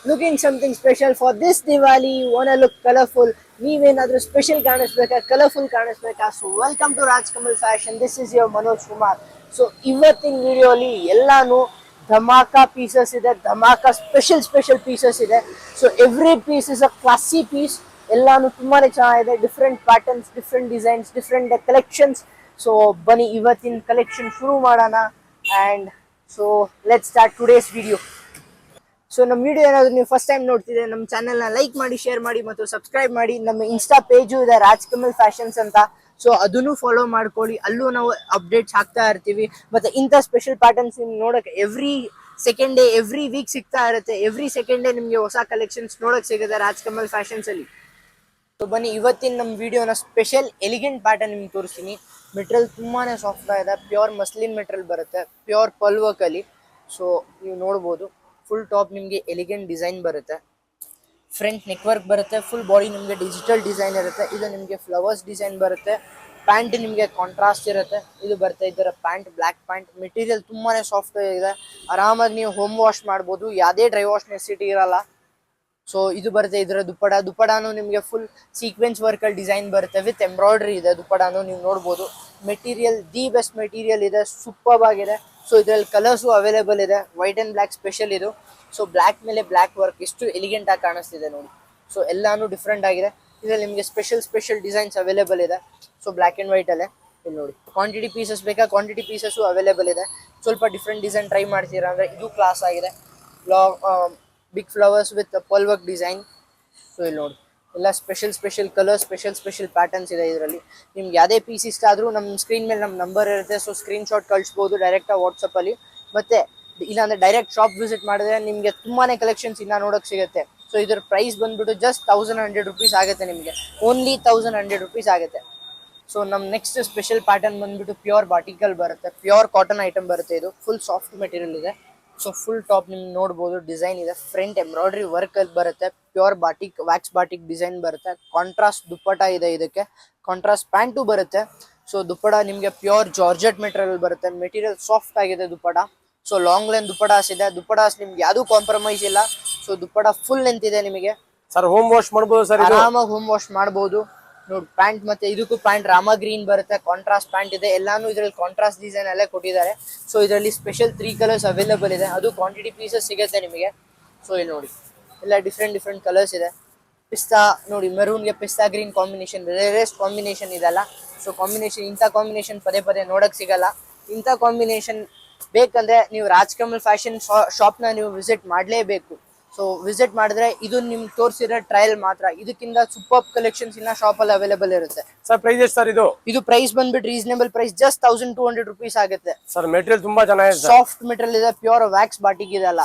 looking something special for this Diwali, you wanna look colorful, ನೀವೇನಾದ್ರೂ special ಕಾಣಿಸ್ಬೇಕಾ, colourful ಕಾಣಿಸ್ಬೇಕಾ? So welcome to Raj Kamal Fashion. This is your Manoj Kumar. So ಇವತ್ತಿನ ವಿಡಿಯೋಲಿ ಎಲ್ಲಾನು ಧಮಾಕಾ ಪೀಸಸ್ ಇದೆ, ಧಮಾಕಾ ಸ್ಪೆಷಲ್ ಪೀಸಸ್ ಇದೆ. So every piece is a classy piece. ಎಲ್ಲಾನು ತುಂಬಾನೇ ಚೆನ್ನಾಗಿದೆ. Different patterns, different designs, different collections. So ಬನ್ನಿ ಇವತ್ತಿನ ಕಲೆಕ್ಷನ್ ಶುರು ಮಾಡೋಣ. And so let's start today's video. So ನಮ್ಮ ವಿಡಿಯೋ ಏನಾದ್ರು ನೀವು ಫಸ್ಟ್ ಟೈಮ್ ನೋಡ್ತಿದ್ರೆ ನಮ್ಮ ಚಾನೆಲ್ನ ಲೈಕ್ ಮಾಡಿ, ಶೇರ್ ಮಾಡಿ ಮತ್ತು ಸಬ್ಸ್ಕ್ರೈಬ್ ಮಾಡಿ. ನಮ್ಮ ಇನ್ಸ್ಟಾ ಪೇಜು ಇದೆ ರಾಜ್ ಕಮಲ್ ಫ್ಯಾಷನ್ಸ್ ಅಂತ. ಸೊ ಅದನ್ನು ಫಾಲೋ ಮಾಡ್ಕೊಳ್ಳಿ, ಅಲ್ಲೂ ನಾವು ಅಪ್ಡೇಟ್ಸ್ ಹಾಕ್ತಾ ಇರ್ತೀವಿ. ಮತ್ತೆ ಇಂಥ ಸ್ಪೆಷಲ್ ಪ್ಯಾಟರ್ನ್ಸ್ ನಿಮ್ಗೆ ನೋಡಕ್ಕೆ every second day, every week ಸಿಗ್ತಾ ಇರುತ್ತೆ. ಎವ್ರಿ ಸೆಕೆಂಡ್ ಡೇ ನಿಮಗೆ ಹೊಸ ಕಲೆಕ್ಷನ್ಸ್ ನೋಡಕ್ ಸಿಗುತ್ತೆ ರಾಜ್ ಕಮಲ್ ಫ್ಯಾಷನ್ಸ್ ಅಲ್ಲಿ. ಸೊ ಬನ್ನಿ ಇವತ್ತಿನ ನಮ್ಮ ವಿಡಿಯೋನ ಸ್ಪೆಷಲ್ ಎಲಿಗೆಂಟ್ ಪ್ಯಾಟರ್ನ್ ನಿಮ್ಗೆ ತೋರಿಸ್ತೀನಿ. ಮೆಟೀರಿಯಲ್ ತುಂಬಾನೇ ಸಾಫ್ಟ್ ಇದೆ, ಪ್ಯೂರ್ ಮಸ್ಲಿನ್ ಮೆಟೀರಿಯಲ್ ಬರುತ್ತೆ, ಪ್ಯೂರ್ ಪಲ್ ವರ್ಕ್ ಅಲ್ಲಿ. ಸೊ ನೀವು ನೋಡ್ಬೋದು ಫುಲ್ ಟಾಪ್ ನಿಮಗೆ ಎಲಿಗೆಂಟ್ ಡಿಸೈನ್ ಬರುತ್ತೆ, ಫ್ರಂಟ್ ನೆಕ್ ವರ್ಕ್ ಬರುತ್ತೆ, ಫುಲ್ ಬಾಡಿ ನಿಮಗೆ ಡಿಜಿಟಲ್ ಡಿಸೈನ್ ಇರುತ್ತೆ. ಇದು ನಿಮಗೆ ಫ್ಲವರ್ಸ್ ಡಿಸೈನ್ ಬರುತ್ತೆ. ಪ್ಯಾಂಟ್ ನಿಮಗೆ ಕಾಂಟ್ರಾಸ್ಟ್ ಇರುತ್ತೆ. ಇದು ಬರ್ತಾ ಇದ್ದಾರೆ ಪ್ಯಾಂಟ್, ಬ್ಲ್ಯಾಕ್ ಪ್ಯಾಂಟ್. ಮೆಟೀರಿಯಲ್ ತುಂಬಾನೇ ಸಾಫ್ಟ್ ಇದೆ, ಆರಾಮಾಗಿ ನೀವು ಹೋಮ್ ವಾಶ್ ಮಾಡ್ಬೋದು, ಯಾವುದೇ ಡ್ರೈ ವಾಶ್ ನೆಸಿಟಿ ಇರಲ್ಲ. ಸೊ ಇದು ಬರುತ್ತೆ ಇದರ ದುಪ್ಪಡಾನು ನಿಮಗೆ ಫುಲ್ ಸೀಕ್ವೆನ್ಸ್ ವರ್ಕ್ ಅಲ್ಲಿ ಡಿಸೈನ್ ಬರುತ್ತೆ, ವಿತ್ ಎಂಬ್ರಾಯ್ಡ್ರಿ ಇದೆ. ದುಪ್ಪಡಾನು ನೀವು ನೋಡ್ಬೋದು. ಮೆಟೀರಿಯಲ್ ದಿ ಬೆಸ್ಟ್ ಮೆಟೀರಿಯಲ್ ಇದೆ, ಸೂಪರ್ ಆಗಿದೆ. ಸೊ ಇದರಲ್ಲಿ ಕಲರ್ಸು ಅವೈಲೇಬಲ್ ಇದೆ, ವೈಟ್ ಅಂಡ್ ಬ್ಲ್ಯಾಕ್ ಸ್ಪೆಷಲ್ ಇದು. ಸೊ ಬ್ಲ್ಯಾಕ್ ಮೇಲೆ ಬ್ಲ್ಯಾಕ್ ವರ್ಕ್ ಎಷ್ಟು ಎಲಿಗೆಂಟ್ ಆಗಿ ಕಾಣಿಸ್ತಿದೆ ನೋಡಿ. ಸೊ ಎಲ್ಲಾನು ಡಿಫ್ರೆಂಟ್ ಆಗಿದೆ. ಇದರಲ್ಲಿ ನಿಮಗೆ ಸ್ಪೆಷಲ್ ಡಿಸೈನ್ಸ್ ಅವೈಲೇಬಲ್ ಇದೆ. ಸೊ ಬ್ಲ್ಯಾಕ್ ಅಂಡ್ ವೈಟ್ ಅಲ್ಲೇ ಇಲ್ಲಿ ನೋಡಿ. ಕ್ವಾಂಟಿಟಿ ಪೀಸಸ್ ಬೇಕಾ, ಕ್ವಾಂಟಿಟಿ ಪೀಸಸ್ಸು ಅವೈಲೇಬಲ್ ಇದೆ. ಸ್ವಲ್ಪ ಡಿಫ್ರೆಂಟ್ ಡಿಸೈನ್ ಟ್ರೈ ಮಾಡ್ತೀರಾ ಅಂದರೆ ಇದು ಕ್ಲಾಸ್ ಆಗಿದೆ. Big flowers with pearl work design. So ಇಲ್ಲಿ ನೋಡಿ ಎಲ್ಲ ಸ್ಪೆಷಲ್ ಕಲರ್, ಸ್ಪೆಷಲ್ ಪ್ಯಾಟರ್ನ್ಸ್ ಇದೆ ಇದರಲ್ಲಿ. ನಿಮ್ಗೆ ಯಾವುದೇ ಪೀಸ್ ಇಷ್ಟ ಆದರೂ ನಮ್ಮ ಸ್ಕ್ರೀನ್ ಮೇಲೆ ನಮ್ಮ ನಂಬರ್ ಇರುತ್ತೆ. ಸೊ ಸ್ಕ್ರೀನ್ ಶಾಟ್ ಕಳಿಸ್ಬೋದು ಡೈರೆಕ್ಟಾಗಿ ವಾಟ್ಸಪ್ಪಲ್ಲಿ. ಮತ್ತೆ ಇಲ್ಲಾಂದರೆ ಡೈರೆಕ್ಟ್ ಶಾಪ್ ವಿಸಿಟ್ ಮಾಡಿದ್ರೆ ನಿಮಗೆ ತುಂಬಾ ಕಲೆಕ್ಷನ್ಸ್ ಇನ್ನೂ ನೋಡೋಕ್ಕೆ ಸಿಗುತ್ತೆ. ಸೊ ಇದರ ಪ್ರೈಸ್ ಬಂದ್ಬಿಟ್ಟು ಜಸ್ಟ್ 1100 rupees ಆಗುತ್ತೆ ನಿಮಗೆ. ಓನ್ಲಿ 1100 rupees ಆಗುತ್ತೆ. ಸೊ ನಮ್ಮ ನೆಕ್ಸ್ಟ್ ಸ್ಪೆಷಲ್ ಪ್ಯಾಟರ್ನ್ ಬಂದ್ಬಿಟ್ಟು ಪ್ಯೂರ್ ಬಾಟಿಕಲ್ ಬರುತ್ತೆ, ಪ್ಯೂರ್ ಕಾಟನ್ ಐಟಮ್ ಬರುತ್ತೆ. ಇದು ಫುಲ್ ಸಾಫ್ಟ್ ಮೆಟೀರಿಯಲ್ ಇದೆ. ಸೊ ಫುಲ್ ಟಾಪ್ ನಿಮ್ಗೆ ನೋಡ್ಬೋದು ಡಿಸೈನ್ ಇದೆ, ಫ್ರಂಟ್ ಎಂಬ್ರಾಯ್ಡ್ರಿ ವರ್ಕ್ ಅಲ್ಲಿ ಬರುತ್ತೆ, pure batik, wax batik design ಬರುತ್ತೆ. ಕಾಂಟ್ರಾಸ್ಟ್ ದುಪ್ಪಟ ಇದೆ, ಇದಕ್ಕೆ ಕಾಂಟ್ರಾಸ್ಟ್ ಪ್ಯಾಂಟು ಬರುತ್ತೆ. ಸೊ ದುಪ್ಪಡ ನಿಮಗೆ ಪ್ಯೂರ್ ಜಾರ್ಜೆಟ್ ಮೆಟೀರಿಯಲ್ ಬರುತ್ತೆ. ಮೆಟೀರಿಯಲ್ ಸಾಫ್ಟ್ ಆಗಿದೆ ದುಪ್ಪಡ. ಸೊ ಲಾಂಗ್ ಲೆಂತ್ ದುಪ್ಪಡಾಸ್ ಇದೆ. ದುಪ್ಪಡಾಸ್ ನಿಮ್ಗೆ ಯಾವ್ದು ಕಾಂಪ್ರಮೈಸ್ ಇಲ್ಲ. ಸೊ ದುಪ್ಪಡ ಫುಲ್ ಲೆಂತ್ ಇದೆ ನಿಮಗೆ. ಸರ್ ಹೋಮ್ ವಾಶ್ ಮಾಡಬಹುದು ಸರ್, ಆರಾಮಾಗಿ ಹೋಮ್ ವಾಶ್ ಮಾಡಬಹುದು ನೋಡಿ. ಪ್ಯಾಂಟ್ ಮತ್ತೆ ಇದಕ್ಕೂ ಪ್ಯಾಂಟ್ ರಾಮ ಗ್ರೀನ್ ಬರುತ್ತೆ, ಕಾಂಟ್ರಾಸ್ಟ್ ಪ್ಯಾಂಟ್ ಇದೆ. ಎಲ್ಲಾನು ಇದರಲ್ಲಿ ಕಾಂಟ್ರಾಸ್ಟ್ ಡಿಸೈನ್ ಅಲ್ಲೇ ಕೊಟ್ಟಿದ್ದಾರೆ. ಸೊ ಇದರಲ್ಲಿ ಸ್ಪೆಷಲ್ 3 ಕಲರ್ಸ್ ಅವೈಲೇಬಲ್ ಇದೆ, ಅದು ಕ್ವಾಂಟಿಟಿ ಪೀಸಸ್ ಸಿಗುತ್ತೆ ನಿಮಗೆ. ಸೊ ಇಲ್ಲಿ ನೋಡಿ ಎಲ್ಲ ಡಿಫ್ರೆಂಟ್ ಕಲರ್ಸ್ ಇದೆ. ಪಿಸ್ತಾ ನೋಡಿ, ಮೆರೂನ್ಗೆ ಪಿಸ್ತಾ ಗ್ರೀನ್ ಕಾಂಬಿನೇಷನ್, ರೇರೆಸ್ಟ್ ಕಾಂಬಿನೇಷನ್ ಇದೆಲ್ಲ. ಸೊ ಕಾಂಬಿನೇಷನ್, ಇಂಥ ಕಾಂಬಿನೇಷನ್ ಪದೇ ನೋಡಕ್ ಸಿಗಲ್ಲ. ಇಂಥ ಕಾಂಬಿನೇಷನ್ ಬೇಕಂದ್ರೆ ನೀವು ರಾಜ್ ಕಮಲ್ ಫ್ಯಾಷನ್ ಶಾಪ್ನ ನೀವು ವಿಸಿಟ್ ಮಾಡಲೇಬೇಕು. ಸೊ ವಿಸಿಟ್ ಮಾಡಿದ್ರೆ ಇದು ನಿಮ್ಗೆ ತೋರಿಸಿರೋ ಟ್ರಯಲ್ ಮಾತ್ರ. ಇದಕ್ಕಿಂತ ಸೂಪರ್ ಕಲೆಕ್ಷನ್ಸ್ ಇನ್ನ ಶಾಪ್ ಅಲ್ಲಿ ಅವೈಲೇಬಲ್ ಇರುತ್ತೆ. ಸರ್ ಪ್ರೈಸ್ ಎಷ್ಟು ಸರ್ ಇದು? ಇದು ಪ್ರೈಸ್ ಬಂದ್ಬಿಟ್ಟು ರೀಸನೇಬಲ್ ಪ್ರೈಸ್, ಜಸ್ಟ್ 1200 rupees ಆಗುತ್ತೆ. ಸರ್ ಮೆಟೀರಿಯಲ್ ತುಂಬಾ ಚೆನ್ನಾಗಿದೆ, ಸಾಫ್ಟ್ ಮೆಟೀರಿಯಲ್ ಇದೆ, ಪ್ಯೂರ್ ವ್ಯಾಕ್ಸ್ ಬಾಟಿಕ್ ಇದೆಲ್ಲ.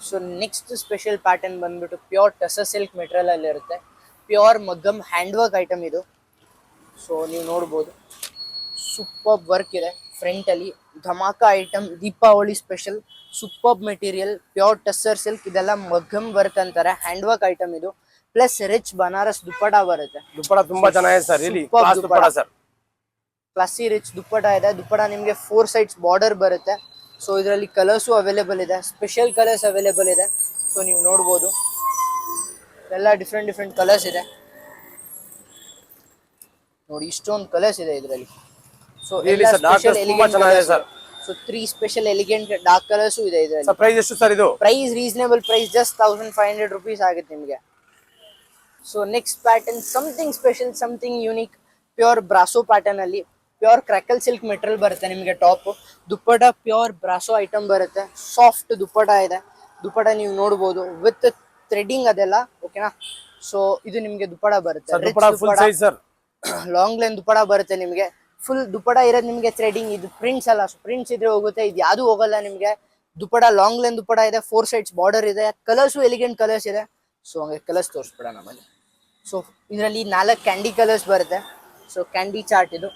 ಸೊ ನೆಕ್ಸ್ಟ್ ಸ್ಪೆಷಲ್ ಪ್ಯಾಟರ್ನ್ ಬಂದ್ಬಿಟ್ಟು ಪ್ಯೂರ್ ಟಸರ್ ಸಿಲ್ಕ್ ಮೆಟೀರಿಯಲ್ ಅಲ್ಲಿ ಇರುತ್ತೆ, ಪ್ಯೂರ್ ಮಗ್ಗಮ್ ಹ್ಯಾಂಡ್ ವರ್ಕ್ ಐಟಮ್ ಇದು. ಸೊ ನೀವು ನೋಡ್ಬೋದು ಸೂಪರ್ ವರ್ಕ್ ಇದೆ ಫ್ರಂಟ್ ಅಲ್ಲಿ, dhamaka item, Deepavali special. Super material, pure tussar silk, ಇದೆಲ್ಲ ಮಗ್ಗಮ್ ವರ್ಕ್ ಅಂತಾರೆ, ಹ್ಯಾಂಡ್ ವರ್ಕ್ ಐಟಮ್ ಇದು. ಪ್ಲಸ್ ರಿಚ್ ಬನಾರಸ್ ದುಪ್ಪಟ ಬರುತ್ತೆ. ದುಪ್ಪಟ ತುಂಬಾ ಚೆನ್ನಾಗಿದೆ ಸರ್, ಇಲ್ಲಿ class dupatta sir, classy rich dupatta ಇದೆ. ದುಪ್ಪಟ ನಿಮಗೆ 4 sides ಬಾರ್ಡರ್ ಬರುತ್ತೆ. ಸೊ ಇದರಲ್ಲಿ ಕಲರ್ಸು ಅವೈಲೇಬಲ್ ಇದೆ, ಸ್ಪೆಷಲ್ ಕಲರ್ಸ್ ಅವೈಲೇಬಲ್ ಇದೆ. ಸೊ ನೀವು ನೋಡ್ಬೋದು ಎಲ್ಲ ಡಿಫ್ರೆಂಟ್ ಕಲರ್ಸ್ ಇದೆ ನೋಡಿ. ಇಷ್ಟೊಂದು ಕಲರ್ಸ್ ಇದೆ ಇದರಲ್ಲಿ. So special elegant sir. So 3 special elegant dark colours ಇದೆ ಇದರಲ್ಲಿ. ಪ್ರೈಸ್ ಎಷ್ಟು ಸರ್ ಇದು? Price reasonable price, just 1500 rupees ಆಗುತ್ತೆ ನಿಮಗೆ. So next pattern something special, something unique, pure brasso pattern ಅಲ್ಲಿ. ಪ್ಯೂರ್ ಕ್ರ್ಯಾಕಲ್ ಸಿಲ್ಕ್ ಮೆಟೀರಿಯಲ್ ಬರುತ್ತೆ ನಿಮಗೆ. Top dupatta pure brasso item ಬರುತ್ತೆ, ಸಾಫ್ಟ್ ದುಪ್ಪಟ ಇದೆ. ದುಪ್ಪಟ ನೀವು ನೋಡ್ಬೋದು ವಿತ್ ಥ್ರೆಡಿಂಗ್ ಅದೆಲ್ಲ, ಓಕೆನಾ. ಸೊ ಇದು ನಿಮಗೆ ದುಪ್ಪಟ ಬರುತ್ತೆ, ಲಾಂಗ್ ಲೆಂತ್ ದುಪ್ಪಟ ಬರುತ್ತೆ ನಿಮಗೆ. ಫುಲ್ ದುಪ್ಪಡ ಇರೋದು ನಿಮಗೆ ಥ್ರೆಡಿಂಗ್, ಇದು ಪ್ರಿಂಟ್ಸ್ ಅಲ್ಲ. ಪ್ರಿಂಟ್ಸ್ ಇದ್ರೆ ಹೋಗುತ್ತೆ, ಇದು ಯಾವುದು ಹೋಗಲ್ಲ ನಿಮಗೆ. ದುಪ್ಪಡ ಲಾಂಗ್ ಲೆಂತ್ ದುಪ್ಪಡ ಇದೆ, 4 sides ಬಾರ್ಡರ್ ಇದೆ, ಕಲರ್ಸು ಎಲಿಗೆಂಟ್ ಕಲರ್ಸ್ ಇದೆ. ಸೊ ಹಂಗೆ ಕಲರ್ಸ್ ತೋರಿಸ್ಬಿಡ ನಮ್ಮಲ್ಲಿ. ಸೊ ಇದರಲ್ಲಿ 4 ಕ್ಯಾಂಡಿ ಕಲರ್ಸ್ ಬರುತ್ತೆ. ಸೊ ಕ್ಯಾಂಡಿ ಚಾರ್ಟ್ ಇದು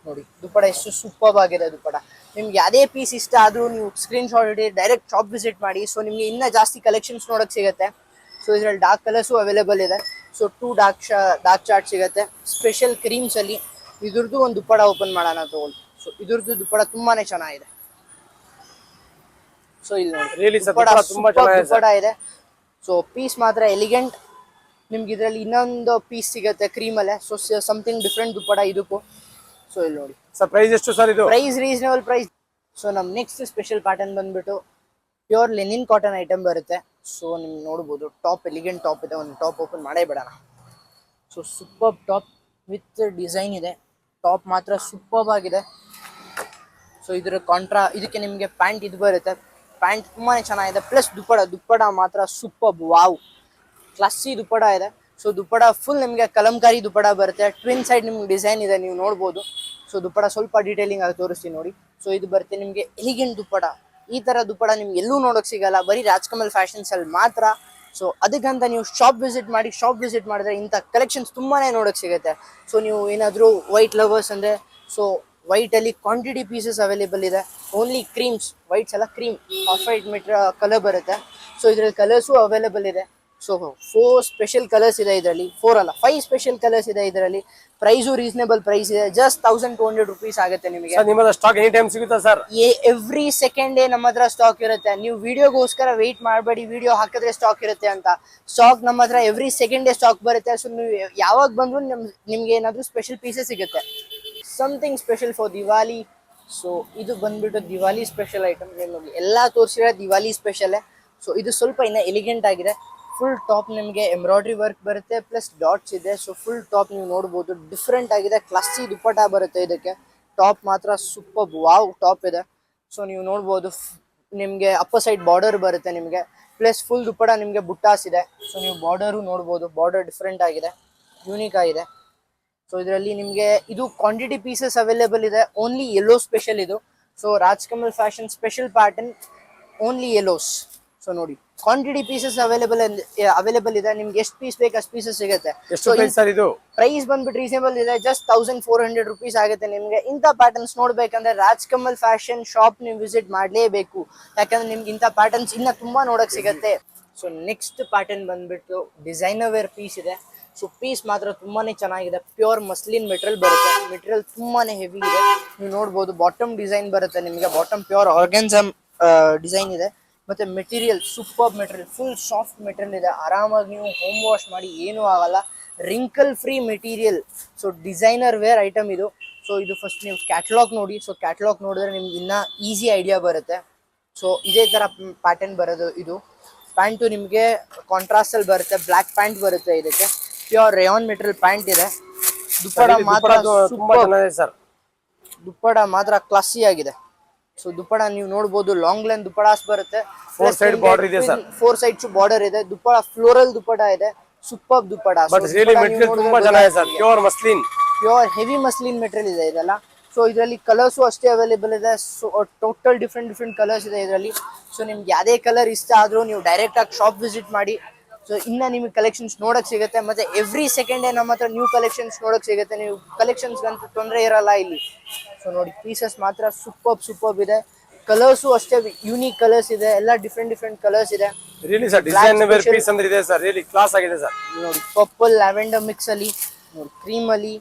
ನೋಡಿ. ದುಪ್ಪಡ ಎಷ್ಟು ಸೂಪರ್ ಆಗಿದೆ ದುಪ್ಪಡ. ನಿಮ್ಗೆ ಯಾವುದೇ ಪೀಸ್ ಇಷ್ಟ ಆದರೂ ನೀವು ಸ್ಕ್ರೀನ್ ಶಾಟ್ ಇಡಿ, ಡೈರೆಕ್ಟ್ ಶಾಪ್ ವಿಸಿಟ್ ಮಾಡಿ. ಸೊ ನಿಮಗೆ ಇನ್ನೂ ಜಾಸ್ತಿ ಕಲೆಕ್ಷನ್ಸ್ ನೋಡೋಕೆ ಸಿಗುತ್ತೆ. ಸೊ ಇದರಲ್ಲಿ ಡಾರ್ಕ್ ಕಲರ್ಸು ಅವೈಲೇಬಲ್ ಇದೆ. ಸೊ 2 ಡಾರ್ಕ್ ಚಾರ್ಟ್ ಸಿಗುತ್ತೆ, ಸ್ಪೆಷಲ್ ಕ್ರೀಮ್ಸ್ ಅಲ್ಲಿ. ಇದ್ರದ್ದು ಒಂದು ದುಪ್ಪಡ ಓಪನ್ ಮಾಡೋಣ ತಗೊಳ್ಳಿ. ಸೊ ಇದ್ರದ್ದು ದುಪ್ಪಡ ತುಂಬಾನೇ ಚೆನ್ನಾಗಿದೆ. ಸೊ ಇಲ್ಲಿ ನೋಡಿ Really sir, ದುಪ್ಪಡ ದುಪ್ಪಡ ತುಂಬಾ ಚೆನ್ನಾಗಿದೆ sir. ದುಪ್ಪಡ ಇದೆ. ಸೊ ಪೀಸ್ ಮಾತ್ರ ಎಲಿಗೆಂಟ್. ನಿಮ್ಗೆ ಇದರಲ್ಲಿ ಇನ್ನೊಂದು ಪೀಸ್ ಸಿಗುತ್ತೆ ಕ್ರೀಮಲ್ಲೇ. ಸೊ ಸಮಥಿಂಗ್ ಡಿಫ್ರೆಂಟ್ ದುಪ್ಪಡ ಇದಕ್ಕೂ. ಸೊ ಇಲ್ಲಿ ನೋಡಿ ಸರ್ ಪ್ರೈಸ್ ಎಷ್ಟು ಸರ್ ಇದು? Price reasonable price. ಸೊ ನಮ್ ನೆಕ್ಸ್ಟ್ ಸ್ಪೆಷಲ್ ಪ್ಯಾಟರ್ನ್ ಬಂದ್ಬಿಟ್ಟು ಪ್ಯೂರ್ ಲೆನಿನ್ ಕಾಟನ್ ಐಟಮ್ ಬರುತ್ತೆ. ಸೊ ನಿಮ್ಗೆ ನೋಡ್ಬೋದು ಟಾಪ್ ಎಲಿಗೆಂಟ್ ಟಾಪ್ ಇದೆ. ಒಂದು ಟಾಪ್ ಓಪನ್ ಮಾಡೇ ಬಿಡೋಣ. So super top with design ಇದೆ. ಟಾಪ್ ಮಾತ್ರ ಸೂಪರ್ ಆಗಿದೆ. ಸೊ ಇದರ ಇದಕ್ಕೆ ನಿಮಗೆ ಪ್ಯಾಂಟ್ ಇದು ಬರುತ್ತೆ. ಪ್ಯಾಂಟ್ ತುಂಬಾನೇ ಚೆನ್ನಾಗಿದೆ. ಪ್ಲಸ್ ದುಪ್ಪಡ ಮಾತ್ರ ಸೂಪರ್ ವಾವ್ ಕ್ಲಾಸಿ ದುಪ್ಪಡ ಇದೆ. ಸೊ ದುಪ್ಪಡ ಫುಲ್ ನಿಮಗೆ ಕಲಂಕಾರಿ ದುಪ್ಪಡ ಬರುತ್ತೆ. ಟ್ವಿನ್ ಸೈಡ್ ನಿಮ್ಗೆ ಡಿಸೈನ್ ಇದೆ, ನೀವು ನೋಡ್ಬೋದು. ಸೊ ದುಪ್ಪಡ ಸ್ವಲ್ಪ ಡೀಟೇಲಿಂಗ್ ಆಗಿ ತೋರಿಸ್ತೀನಿ ನೋಡಿ. ಸೊ ಇದು ಬರುತ್ತೆ ನಿಮಗೆ ಎಲಿಗೆಂಟ್ ದುಪ್ಪಡ. ಈ ತರ ದುಪ್ಪಡ ನಿಮ್ಗೆ ಎಲ್ಲೂ ನೋಡೋಕೆ ಸಿಗಲ್ಲ, ಬರೀ ರಾಜ್ಕಮಲ್ ಫ್ಯಾಷನ್ಸ್ ಅಲ್ಲಿ ಮಾತ್ರ. ಸೊ ಅದಕ್ಕಂತ ನೀವು ಶಾಪ್ ವಿಸಿಟ್ ಮಾಡಿದ್ರೆ ಇಂಥ ಕಲೆಕ್ಷನ್ಸ್ ತುಂಬಾನೇ ನೋಡೋಕೆ ಸಿಗುತ್ತೆ. ಸೊ ನೀವು ಏನಾದರೂ ವೈಟ್ ಲವರ್ಸ್ ಅಂದ್ರೆ, ಸೊ ವೈಟ್ ಅಲ್ಲಿ ಕ್ವಾಂಟಿಟಿ ಪೀಸಸ್ ಅವೈಲೇಬಲ್ ಇದೆ. ಓನ್ಲಿ ಕ್ರೀಮ್ಸ್, ವೈಟ್ಸ್ ಎಲ್ಲ ಕ್ರೀಮ್ ಆಫ್ ವೈಟ್ ಕಲರ್ ಬರುತ್ತೆ. ಸೊ ಇದ್ರಲ್ಲಿ ಕಲರ್ಸು ಅವೈಲೇಬಲ್ ಇದೆ. ಸೊ 4 ಸ್ಪೆಷಲ್ ಕಲರ್ಸ್ ಇದೆ ಇದರಲ್ಲಿ. 4 ಅಲ್ಲ 5 ಸ್ಪೆಷಲ್ ಕಲರ್ಸ್ ಇದೆ ಇದರಲ್ಲಿ. ಪ್ರೈಸು ರೀಸನೇಬಲ್ ಪ್ರೈಸ್ ಇದೆ. ಜಸ್ಟ್ 1200 ರುಪೀಸ್ ಆಗುತ್ತೆ ನಿಮಗೆ. ನಿಮ್ಮ ಸ್ಟಾಕ್ ಎನಿ ಟೈಮ್ ಸಿಗುತ್ತಾ ಸರ್? ಎವ್ರಿ ಸೆಕೆಂಡ್ ನಮ್ಮ ಹತ್ರ ಸ್ಟಾಕ್ ಇರುತ್ತೆ. ನೀವು ವಿಡಿಯೋಗೋಸ್ಕರ ವೆಯ್ಟ್ ಮಾಡಬೇಡಿ, ವಿಡಿಯೋ ಹಾಕಿದ್ರೆ ಸ್ಟಾಕ್ ಇರುತ್ತೆ ಅಂತ. ಸ್ಟಾಕ್ ನಮ್ಮ ಹತ್ರ ಎವ್ರಿ ಸೆಕೆಂಡ್ ಸ್ಟಾಕ್ ಬರುತ್ತೆ. ಸೊ ನೀವು ಯಾವಾಗ ಬಂದ್ರು ನಿಮ್ಗೆ ಏನಾದ್ರು ಸ್ಪೆಷಲ್ ಪೀಸಸ್ ಸಿಗುತ್ತೆ. Something special for Diwali. So ಇದು ಬಂದ್ಬಿಟ್ಟು ದಿವಾಲಿ ಸ್ಪೆಷಲ್ ಐಟಮ್. ನಿಮಗೆ ಎಲ್ಲ ತೋರಿಸಿದ್ರೆ ದಿವಾಲಿ ಸ್ಪೆಷಲ್. ಸೊ ಇದು ಸ್ವಲ್ಪ ಇನ್ನ ಎಲಿಗೆಂಟ್ ಆಗಿದೆ. ಫುಲ್ ಟಾಪ್ ನಿಮಗೆ ಎಂಬ್ರಾಯ್ಡ್ರಿ ವರ್ಕ್ ಬರುತ್ತೆ, ಪ್ಲಸ್ ಡಾಟ್ಸ್ ಇದೆ. ಸೊ ಫುಲ್ ಟಾಪ್ ನೀವು ನೋಡ್ಬೋದು ಡಿಫ್ರೆಂಟ್ ಆಗಿದೆ. ಕ್ಲಾಸಿ ದುಪ್ಪಟ ಬರುತ್ತೆ ಇದಕ್ಕೆ. ಟಾಪ್ ಮಾತ್ರ ಸೂಪರ್ ವಾವ್ ಟಾಪ್ ಇದೆ. ಸೊ ನೀವು ನೋಡ್ಬೋದು ನಿಮಗೆ ಅಪ್ಪರ್ ಸೈಡ್ ಬಾರ್ಡರ್ ಬರುತ್ತೆ ನಿಮಗೆ. ಪ್ಲಸ್ ಫುಲ್ ದುಪ್ಪಟ ನಿಮಗೆ ಬುಟ್ಟಾಸ್ ಇದೆ. ಸೊ ನೀವು ಬಾರ್ಡರು ನೋಡ್ಬೋದು, ಬಾರ್ಡರ್ ಡಿಫ್ರೆಂಟ್ ಆಗಿದೆ, ಯೂನಿಕ್ ಆಗಿದೆ. ಸೊ ಇದರಲ್ಲಿ ನಿಮಗೆ ಇದು ಕ್ವಾಂಟಿಟಿ ಪೀಸಸ್ ಅವೈಲೇಬಲ್ ಇದೆ. ಓನ್ಲಿ ಯೆಲ್ಲೋ ಸ್ಪೆಷಲ್ ಇದು. So Rajkamal Fashion special pattern only yellows. So ನೋಡಿ ಕ್ವಾಂಟಿಟಿ ಪೀಸಸ್ ಅವೈಲೇಬಲ್ ಇದೆ. ನಿಮ್ಗೆ ಎಷ್ಟು ಪೀಸ್ ಬೇಕು ಅಷ್ಟು ಪೀಸಸ್ ಸಿಗುತ್ತೆ. ಎಷ್ಟು ಪ್ರೈಸ್ ಸರ್ ಇದು? ಪ್ರೈಸ್ ಬಂದ್ಬಿಟ್ಟು ರೀಸನೇಬಲ್ ಇದೆ. ಜಸ್ಟ್ 1400 ರುಪೀಸ್ ಆಗುತ್ತೆ ನಿಮ್ಗೆ. ಇಂಥ ಪ್ಯಾಟರ್ನ್ಸ್ ನೋಡ್ಬೇಕಂದ್ರೆ ರಾಜ್ಕಮಲ್ ಫ್ಯಾಷನ್ ಶಾಪ್ ನೀವು ವಿಸಿಟ್ ಮಾಡ್ಲೇಬೇಕು. ಯಾಕಂದ್ರೆ ನಿಮ್ಗೆ ಇಂಥ ಪ್ಯಾಟರ್ನ್ಸ್ ಇನ್ನ ತುಂಬಾ ನೋಡಕ್ ಸಿಗತ್ತೆ. ಸೊ ನೆಕ್ಸ್ಟ್ ಪ್ಯಾಟರ್ನ್ ಬಂದ್ಬಿಟ್ಟು ಡಿಸೈನರ್ ವೇರ್ ಪೀಸ್ ಇದೆ. ಸೊ ಪೀಸ್ ಮಾತ್ರ ತುಂಬಾನೇ ಚೆನ್ನಾಗಿದೆ. ಪ್ಯೂರ್ ಮಸ್ಲಿನ್ ಮೆಟೀರಿಯಲ್ ಬರುತ್ತೆ. ಮೆಟೀರಿಯಲ್ ತುಂಬಾನೇ ಹೆವಿ ಇದೆ. ನೀವು ನೋಡ್ಬೋದು ಬಾಟಮ್ ಡಿಸೈನ್ ಬರುತ್ತೆ ನಿಮಗೆ. ಬಾಟಮ್ ಪ್ಯೂರ್ ಆರ್ಗನ್ಸಮ್ ಡಿಸೈನ್ ಇದೆ. ಮತ್ತೆ material super material, full soft material ಇದೆ. ಆರಾಮಾಗಿ ನೀವು ಹೋಮ್ ವಾಶ್ ಮಾಡಿ ಏನೂ ಆಗಲ್ಲ. Wrinkle free material. So designer wear item ಇದು. ಸೊ ಇದು ಫಸ್ಟ್ ನೀವು ಕ್ಯಾಟಲಾಗ್ ನೋಡಿ. ಸೊ ಕ್ಯಾಟಲಾಗ್ ನೋಡಿದ್ರೆ ನಿಮ್ಗೆ ಇನ್ನ ಈಸಿ ಐಡಿಯಾ ಬರುತ್ತೆ. ಸೊ ಇದೇ ತರ ಪ್ಯಾಟರ್ನ್ ಬರೋದು ಇದು. ಪ್ಯಾಂಟು ನಿಮಗೆ ಕಾಂಟ್ರಾಸ್ಟ್ ಅಲ್ಲಿ ಬರುತ್ತೆ. ಬ್ಲ್ಯಾಕ್ ಪ್ಯಾಂಟ್ ಬರುತ್ತೆ ಇದಕ್ಕೆ. ಪ್ಯೂರ್ ರೇಯಾನ್ ಮೆಟೀರಿಯಲ್ ಪ್ಯಾಂಟ್ ಇದೆ. ದುಪ್ಪಡ ಮಾತ್ರ ತುಂಬಾ ಚೆನ್ನಾಗಿದೆ ಸರ್. ದುಪ್ಪಡ ಮಾತ್ರ ಕ್ಲಾಸಿ ಆಗಿದೆ. ಸೊ ದುಪ್ಪಡ ನೀವು ನೋಡಬಹುದು ಲಾಂಗ್ ಲೈನ್ ದುಪ್ಪಡಾಸ್ ಬರುತ್ತೆ. 4 ಸೈಡ್ ಬಾರ್ಡರ್ ಇದೆ ಸರ್. 4 ಸೈಡ್ಸ್ ಬಾರ್ಡರ್ ಇದೆ. ದುಪ್ಪಡ ಫ್ಲೋರಲ್ ದುಪ್ಪಡ ಇದೆ. Super dupatta. But really material ತುಂಬಾ ಚೆನ್ನಾಗಿದೆ sir. Pure muslin, pure heavy muslin material ಇದೆ ಇದೆಲ್ಲ. ಸೊ ಇದರಲ್ಲಿ ಕಲರ್ಸು ಅಷ್ಟೇ ಅವೈಲೇಬಲ್ ಇದೆ. ಸೊ ಟೋಟಲ್ ಡಿಫ್ರೆಂಟ್ ಕಲರ್ಸ್ ಇದೆ ಇದರಲ್ಲಿ. ಸೊ ನಿಮ್ಗೆ ಯಾವುದೇ ಕಲರ್ ಇಷ್ಟ ಆದ್ರೂ ನೀವು ಡೈರೆಕ್ಟ್ ಆಗಿ ಶಾಪ್ ವಿಸಿಟ್ ಮಾಡಿ. ಸೊ ಇನ್ನ ನಿಮಗೆ ಕಲೆಕ್ಷನ್ಸ್ ನೋಡಕ್ ಸಿಗುತ್ತೆ. ಮತ್ತೆ ಎವ್ರಿ ಸೆಕೆಂಡ್ ನಮ್ಮ ಹತ್ರ ನ್ಯೂ ಕಲೆಕ್ಷನ್ಸ್ ನೋಡಕ್ ಸಿಗುತ್ತೆ. ನೀವು ಕಲೆಕ್ಷನ್ಸ್ ಅಂತ ತೊಂದರೆ ಇರಲ್ಲ ಇಲ್ಲಿ. ಸೊ ನೋಡಿ ಪೀಸಸ್ ಮಾತ್ರ ಸೂಪರ್ ಇದೆ. ಕಲರ್ಸು ಅಷ್ಟೇ ಯೂನಿಕ್ ಕಲರ್ಸ್ ಇದೆ. ಎಲ್ಲ ಡಿಫ್ರೆಂಟ್ ಕಲರ್ಸ್ ಇದೆ. Really sir design wear piece ಅಂದ್ರೆ ಇದೆ ಸರ್. ರಿಯಲಿ ಕ್ಲಾಸ್ ಆಗಿದೆ ಸರ್. ನೋಡಿ ಪರ್ಪಲ್ ಲ್ಯಾವೆಂಡರ್ ಮಿಕ್ಸ್ ಅಲ್ಲಿ, ನೋಡಿ ಕ್ರೀಮ್ ಅಲ್ಲಿ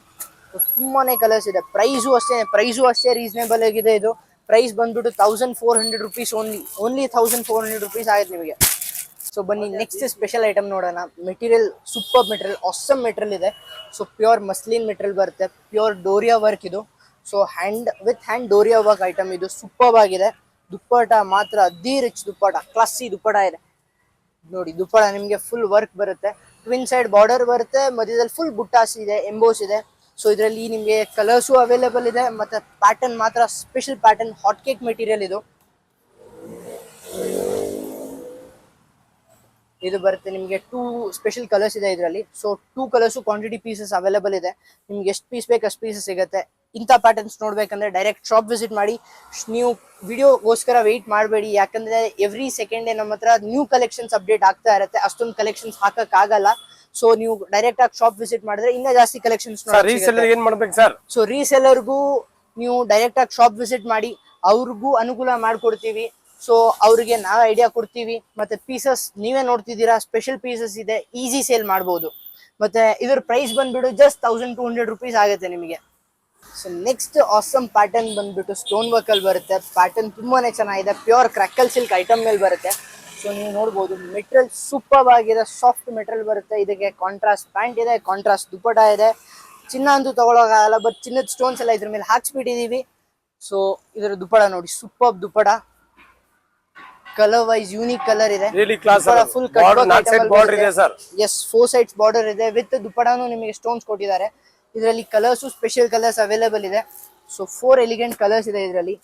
ತುಂಬಾನೇ ಕಲರ್ಸ್ ಇದೆ. ಪ್ರೈಸು ಅಷ್ಟೇ ರೀಸನೇಬಲ್ ಆಗಿದೆ. ಇದು ಪ್ರೈಸ್ ಬಂದ್ಬಿಟ್ಟು 1400 ರುಪೀಸ್ ಓನ್ಲಿ 1400 ರುಪೀಸ್ ಆಗುತ್ತೆ ನಿಮಗೆ. ಸೊ ಬನ್ನಿ ನೆಕ್ಸ್ಟ್ ಸ್ಪೆಷಲ್ ಐಟಮ್ ನೋಡೋಣ. Material super material, awesome material ಇದೆ. ಸೊ ಪ್ಯೂರ್ ಮಸ್ಲಿನ್ ಮೆಟೀರಿಯಲ್ ಬರುತ್ತೆ. ಪ್ಯೂರ್ ಡೋರಿಯಾ ವರ್ಕ್ ಇದು. So hand Doria work item ಇದು. ಸೂಪರ್ ಆಗಿದೆ. ದುಪ್ಪಟ ಮಾತ್ರ the rich dupatta, classy dupatta ಇದೆ. ನೋಡಿ ದುಪ್ಪಟ ನಿಮಗೆ ಫುಲ್ ವರ್ಕ್ ಬರುತ್ತೆ. ಟ್ವಿನ್ ಸೈಡ್ ಬಾರ್ಡರ್ ಬರುತ್ತೆ. ಮಧ್ಯದಲ್ಲಿ ಫುಲ್ ಬುಟ್ಟಾಸ್ ಇದೆ, ಎಂಬೋಸ್ ಇದೆ. ಸೊ ಇದರಲ್ಲಿ ನಿಮಗೆ ಕಲರ್ಸು ಅವೈಲೇಬಲ್ ಇದೆ. ಮತ್ತೆ ಪ್ಯಾಟರ್ನ್ ಮಾತ್ರ special pattern, hot cake material ಇದು. ಇದು ಬರುತ್ತೆ ನಿಮಗೆ 2 ಸ್ಪೆಷಲ್ ಕಲರ್ಸ್ ಇದೆ ಇದರಲ್ಲಿ. So 2 colours quantity pieces available ಇದೆ. ನಿಮ್ಗೆ ಎಷ್ಟು ಪೀಸ್ ಬೇಕು ಅಷ್ಟು ಪೀಸಸ್ ಸಿಗುತ್ತೆ. ಇಂಥ ಪ್ಯಾಟರ್ನ್ಸ್ ನೋಡ್ಬೇಕಂದ್ರೆ ಡೈರೆಕ್ಟ್ ಶಾಪ್ ವಿಸಿಟ್ ಮಾಡಿ. ನೀವು ವಿಡಿಯೋಗೋಸ್ಕರ ವೆಯ್ಟ್ ಮಾಡಬೇಡಿ. ಯಾಕಂದ್ರೆ ಎವ್ರಿ ಸೆಕೆಂಡ್ ನಮ್ಮ ಹತ್ರ ನ್ಯೂ ಕಲೆಕ್ಷನ್ಸ್ ಅಪ್ಡೇಟ್ ಆಗ್ತಾ ಇರುತ್ತೆ. ಅಷ್ಟೊಂದು ಕಲೆಕ್ಷನ್ಸ್ ಹಾಕಕ್ಕಾಗಲ್ಲ. ಸೊ ನೀವು ಡೈರೆಕ್ಟ್ ಆಗಿ ಶಾಪ್ ವಿಸಿಟ್ ಮಾಡಿದ್ರೆ ಇನ್ನೂ ಜಾಸ್ತಿ ಕಲೆಕ್ಷನ್ಸ್. ಏನ್ ಮಾಡ್ಬೇಕು ಸರ್? ಸೊ ರೀಸೆಲ್ಲರ್ಗೂ ನೀವು ಡೈರೆಕ್ಟ್ ಆಗಿ ಶಾಪ್ ವಿಸಿಟ್ ಮಾಡಿ, ಅವ್ರಿಗೂ ಅನುಕೂಲ ಮಾಡ್ಕೊಡ್ತೀವಿ. ಸೊ ಅವ್ರಿಗೆ ನಾವು ಐಡಿಯಾ ಕೊಡ್ತೀವಿ. ಮತ್ತೆ ಪೀಸಸ್ ನೀವೇ ನೋಡ್ತಿದ್ದೀರಾ, ಸ್ಪೆಷಲ್ ಪೀಸಸ್ ಇದೆ, ಈಸಿ ಸೇಲ್ ಮಾಡ್ಬೋದು. ಮತ್ತೆ ಇದ್ರ ಪ್ರೈಸ್ ಬಂದ್ಬಿಟ್ಟು ಜಸ್ಟ್ 1200 ರುಪೀಸ್ ಆಗುತ್ತೆ ನಿಮಗೆ. ಸೊ ನೆಕ್ಸ್ಟ್ ಆಸಮ್ ಪ್ಯಾಟರ್ನ್ ಬಂದ್ಬಿಟ್ಟು ಸ್ಟೋನ್ ವರ್ಕ್ ಅಲ್ಲಿ ಬರುತ್ತೆ. ಪ್ಯಾಟರ್ನ್ ತುಂಬಾನೇ ಚೆನ್ನಾಗಿದೆ, ಪ್ಯೂರ್ ಕ್ರ್ಯಾಕಲ್ ಸಿಲ್ಕ್ ಐಟಮ್ ಮೇಲೆ ಬರುತ್ತೆ. ಸೊ ನೀವು ನೋಡ್ಬೋದು ಮೆಟೀರಿಯಲ್ ಸೂಪರ್ ಆಗಿದೆ, ಸಾಫ್ಟ್ ಮೆಟೀರಿಯಲ್ ಬರುತ್ತೆ. ಇದಕ್ಕೆ ಕಾಂಟ್ರಾಸ್ಟ್ ಪ್ಯಾಂಟ್ ಇದೆ, ಕಾಂಟ್ರಾಸ್ಟ್ ದುಪಟ ಇದೆ. ಚಿನ್ನ ಅಂತೂ ತಗೊಳಕಾಗಲ್ಲ, ಬಟ್ ಚಿನ್ನದ ಸ್ಟೋನ್ಸ್ ಎಲ್ಲ ಇದ್ರ ಮೇಲೆ ಹಾಕ್ಸ್ಬಿಟ್ಟಿದೀವಿ. ಸೊ ಇದರ ದುಪಡ ನೋಡಿ, super dupatta, colour wise unique colour ಇದೆ. ಫುಲ್ ಬಾರ್ಡರ್ ಇದೆ ಸರ್. ಎಸ್, 4 sides ಬಾರ್ಡರ್ ಇದೆ ವಿತ್ ದುಪಡಾನು ನಿಮಗೆ ಸ್ಟೋನ್ಸ್ ಕೊಟ್ಟಿದ್ದಾರೆ. ಇದರಲ್ಲಿ ಕಲರ್ಸ್ ಸ್ಪೆಷಲ್ ಕಲರ್ಸ್ ಅವೈಲೇಬಲ್ ಇದೆ. ಸೊ 4 ಎಲಿಗೆಂಟ್ ಕಲರ್ಸ್ ಇದೆ ಇದರಲ್ಲಿ.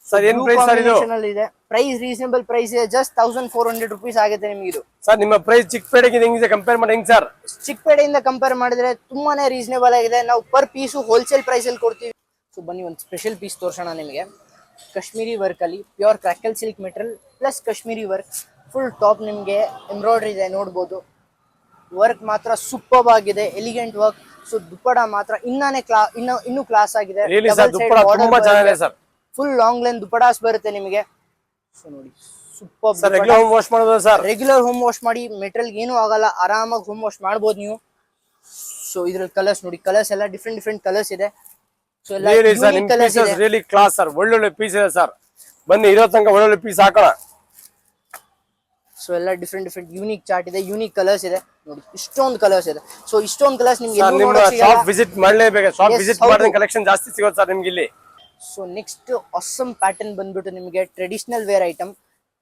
ಸರ್ ಏನ್ ಪ್ರೈಸ್ ಸರ್ ಇದು? ಇದೆ ಪ್ರೈಸ್ ರೀಸನಬಲ್ ಪ್ರೈಸ್ ಇದೆ, ಜಸ್ಟ್ 1400 rupees ಆಗುತ್ತೆ ನಿಮಗೆ ಇದು. ಸರ್ ನಿಮ್ಮ ಪ್ರೈಸ್ ಚಿಕ್ಕಪೇಟೆಗೆ ಹೆಂಗಿದೆ ಕಂಪೇರ್ ಮಾಡಿ ಹೆಂಗ್ ಸರ್? ಚಿಕ್ಕಪೇಟೆಯಿಂದ ಕಂಪೇರ್ ಮಾಡಿದ್ರೆ ತುಂಬಾನೇ ರೀಸನೇಬಲ್ ಆಗಿದೆ. ನಾವು ಪರ್ ಪೀಸು ಹೋಲ್ಸೇಲ್ ಪ್ರೈಸ್ ಅಲ್ಲಿ ಕೊಡ್ತೀವಿ. ಸೊ ಬನ್ನಿ ಒಂದು ಸ್ಪೆಷಲ್ ಪೀಸ್ ತೋರ್ಸೋಣ ನಿಮಗೆ. ಕಾಶ್ಮೀರಿ ವರ್ಕ್ ಅಲ್ಲಿ pure crackle silk material plus Kashmiri work, full top ನಿಮಗೆ ಎಂಬ್ರಾಯ್ಡ್ರಿ ಇದೆ ನೋಡ್ಬೋದು. ವರ್ಕ್ ಮಾತ್ರ ಸೂಪರ್ ಆಗಿದೆ, ಎಲಿಗೆಂಟ್ ವರ್ಕ್. ಸೊ ದುಪ್ಪಡ ಮಾತ್ರ ಇನ್ನೂ ಕ್ಲಾಸ್ ಆಗಿದೆ. ಫುಲ್ ಲಾಂಗ್ ಲೈನ್ ದುಪಡಾಸ್ ಬರುತ್ತೆ ನಿಮಗೆ. ಸೊ ನೋಡಿ ಸೂಪರ್. ರೆಗ್ಯುಲರ್ ಹೋಮ್ ವಾಶ್ ಮಾಡಿ ಮೆಟೀರಿಯಲ್ ಏನೂ ಆಗಲ್ಲ, ಆರಾಮಾಗಿ ಹೋಮ್ ವಾಶ್ ಮಾಡ್ಬೋದು ನೀವು. ಸೊ ಇದ್ರಲ್ಲಿ ಕಲರ್ಸ್ ನೋಡಿ, ಕಲರ್ಸ್ ಎಲ್ಲ ಡಿಫ್ರೆಂಟ್ ಕಲರ್ಸ್ ಇದೆ. ಸೊ ಎಲ್ಲ ರಿಯಲಿ ಕ್ಲಾಸ್ ಸರ್, ಒಳ್ಳೊಳ್ಳೆ ಪೀಸ್ ಇದೆ ಸರ್. ಬನ್ನಿ ಇರೋ ತನಕ ಒಳ್ಳೊಳ್ಳೆ ಪೀಸ್ ಹಾಕೋಣ. ಸೊ ಎಲ್ಲ ಡಿಫ್ರೆಂಟ್ ಯೂನಿಕ್ ಚಾರ್ಟ್ ಇದೆ, ಯೂನಿಕ್ ಕಲರ್ಸ್ ಇದೆ ನೋಡಿ, ಇಷ್ಟೊಂದು ಕಲರ್ಸ್ ಇದೆ. ಸೊ ಇಷ್ಟೊಂದು ಕಲರ್ಸ್ ನಿಮ್ಗೆ ಶಾಪ್ ವಿಸಿಟ್ ಮಾಡಲೇಬೇಕು, ಶಾಪ್ ವಿಸಿಟ್ ಮಾಡಿದ್ರೆ ಕಲೆಕ್ಷನ್ ಜಾಸ್ತಿ ಸಿಗುತ್ತೆ ಸರ್ ನಿಮ್ಗೆ ಇಲ್ಲಿ. ಸೊ ನೆಕ್ಸ್ಟ್ ಆಸಮ್ ಪ್ಯಾಟರ್ನ್ ಬಂದ್ಬಿಟ್ಟು ನಿಮಗೆ ಟ್ರೆಡಿಷನಲ್ ವೇರ್ ಐಟಮ್,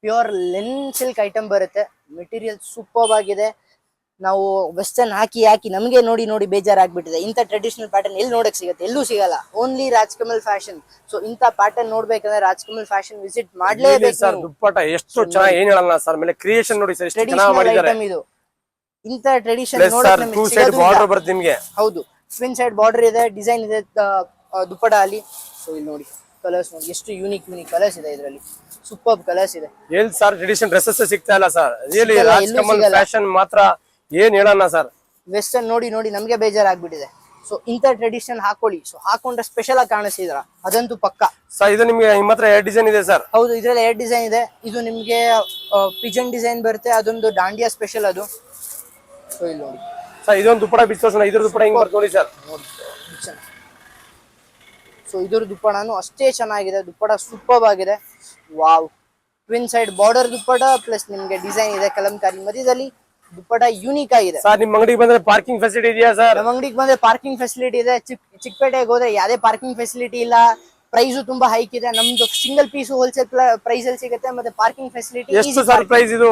ಪ್ಯೂರ್ ಲೆನ್ ಸಿಲ್ಕ್ ಐಟಮ್ ಬರುತ್ತೆ. ಮೆಟೀರಿಯಲ್ ಸೂಪರ್ ಆಗಿದೆ. ನಾವು ವೆಸ್ಟರ್ನ್ ಹಾಕಿ ನಮಗೆ ನೋಡಿ ಬೇಜಾರಾಗ್ಬಿಟ್ಟಿದೆ. ಇಂಥ ಟ್ರೆಡಿಷನಲ್ ಪ್ಯಾಟರ್ನ್ ಎಲ್ಲಿ ನೋಡಕ್ ಸಿಗುತ್ತೆ? ಎಲ್ಲೂ ಸಿಗಲ್ಲ, ಓನ್ಲಿ ರಾಜ್ಕಮಲ್ ಫ್ಯಾಷನ್. ಸೊ ಇಂಥ ಪ್ಯಾಟರ್ನ್ ನೋಡ್ಬೇಕಂದ್ರೆ ರಾಜ್ಕಮಲ್ ಫ್ಯಾಷನ್ ವಿಸಿಟ್ ಮಾಡ್ಲೇಬೇಕು ಸರ್. ದುಪ್ಪಟ ಎಷ್ಟು ಚೆನ್ನಾಗಿ, ಏನ್ ಹೇಳಲ್ಲ ಸರ್. ಮೇಲೆ ಕ್ರಿಯೇಷನ್ ನೋಡಿ ಸರ್, ಎಷ್ಟು ಚೆನ್ನಾಗಿ ಮಾಡಿದ್ದಾರೆ. ಇದು ಇಂಥ ಟ್ರೆಡಿಷನ್ ಬಾರ್ಡರ್ ಬರುತ್ತೆ ನಿಮಗೆ. ಹೌದು, ಟ್ವಿನ್ ಸೈಡ್ ಬಾರ್ಡರ್ ಇದೆ, ಡಿಸೈನ್ ಇದೆ ದುಪ್ಪಟ ಅಲ್ಲಿ. ಸೊ ಇಲ್ಲಿ ನೋಡಿ ಕಲರ್ಸ್ ನೋಡಿ, ಎಷ್ಟು ಯೂನಿಕ್ ಕಲರ್ಸ್ ಇದೆ ಇದರಲ್ಲಿ, ಸೂಪರ್ ಕಲರ್ಸ್ ಇದೆ. ಎಲ್ಲಿ ಸರ್ ಟ್ರೆಡಿಷನ್ ಡ್ರೆಸ್ಸಸ್ ಸಿಗ್ತಾ ಇಲ್ಲ ಸರ್. ರಿಯಲಿ ರಾಜ್ಕಮಲ್ ಫ್ಯಾಷನ್ ಮಾತ್ರ ಏನ್ ಹೇಳೋಣ ಸರ್. ವೆಸ್ಟರ್ನ್ ನೋಡಿ ನಮಗೆ ಬೇಜಾರಾಗ್ಬಿಟ್ಟಿದೆ. ಸೊ ಇಂಥ ಟ್ರೆಡಿಷನ್ ಹಾಕೊಳ್ಳಿ. ಸೊ ಹಾಕೊಂಡ್ರೆ ಸ್ಪೆಷಲ್ ಆಗಿ ಕಾಣಿಸ್ತಿದ್ರ, ಅದಂತೂ ಪಕ್ಕ ಸರ್. ಇದು ನಿಮ್ಗೆ ನಿಮ್ಮ ಹತ್ರ 2 ಡಿಸೈನ್ ಇದೆ ಸರ್? ಹೌದು, ಇದ್ರಲ್ಲಿ 2 ಡಿಸೈನ್ ಇದೆ. ಇದು ನಿಮ್ಗೆ ಪಿಜನ್ ಡಿಸೈನ್ ಬರುತ್ತೆ, ಅದೊಂದು ದಾಂಡಿಯಾ ಸ್ಪೆಷಲ್ ಅದು. ಸೊ ಇಲ್ಲಿ ನೋಡಿ ಸರ್, ಇದೊಂದು ದುಪ್ಪಡ ಬಿಚ್ಚೋಣ. ಇದ್ರ ದುಪ್ಪಡ ಹಿಂಗ್ ಬರ್ತದೆ ನೋಡಿ ಸರ್. ಸೊ ಇದ್ರ ದುಪ್ಪಡನು ಅಷ್ಟೇ ಚೆನ್ನಾಗಿದೆ, ದುಪ್ಪಡ ಸೂಪರ್ ಆಗಿದೆ. Wow, twin side border dupatta plus ನಿಮ್ಗೆ ಡಿಸೈನ್ ಇದೆ ಕಲಂಕಾರಿ ಮಧ್ಯದಲ್ಲಿ. ದುಪ್ಪಡ ಯೂನಿಕ್ ಆಗಿದೆ ಸರ್. ನಿಮ್ ಅಂಗಡಿಗೆ ಬಂದ್ರೆ ಪಾರ್ಕಿಂಗ್ ಫೆಸಿಲಿಟಿ ಇದೆಯಾ ಸರ್? ನಮ್ಮ ಅಂಗಡಿಗೆ ಬಂದ್ರೆ ಪಾರ್ಕಿಂಗ್ ಫೆಸಿಲಿಟಿ ಇದೆ. ಚಿಕ್ಕಪೇಟೆಗೆ ಹೋದ್ರೆ ಯಾವ್ದೇ ಪಾರ್ಕಿಂಗ್ ಫೆಸಿಲಿಟಿ ಇಲ್ಲ, ಪ್ರೈಸು ತುಂಬಾ ಹೈಕ್ ಇದೆ. ನಮ್ದು ಸಿಂಗಲ್ ಪೀಸ್ ಹೋಲ್ಸೇಲ್ ಪ್ರೈಸ್ ಅಲ್ಲಿ ಸಿಗುತ್ತೆ, ಮತ್ತೆ ಪಾರ್ಕಿಂಗ್ ಫೆಸಿಲಿಟಿ. ಎಷ್ಟು ಸರ್ ಪ್ರೈಸ್ ಇದು?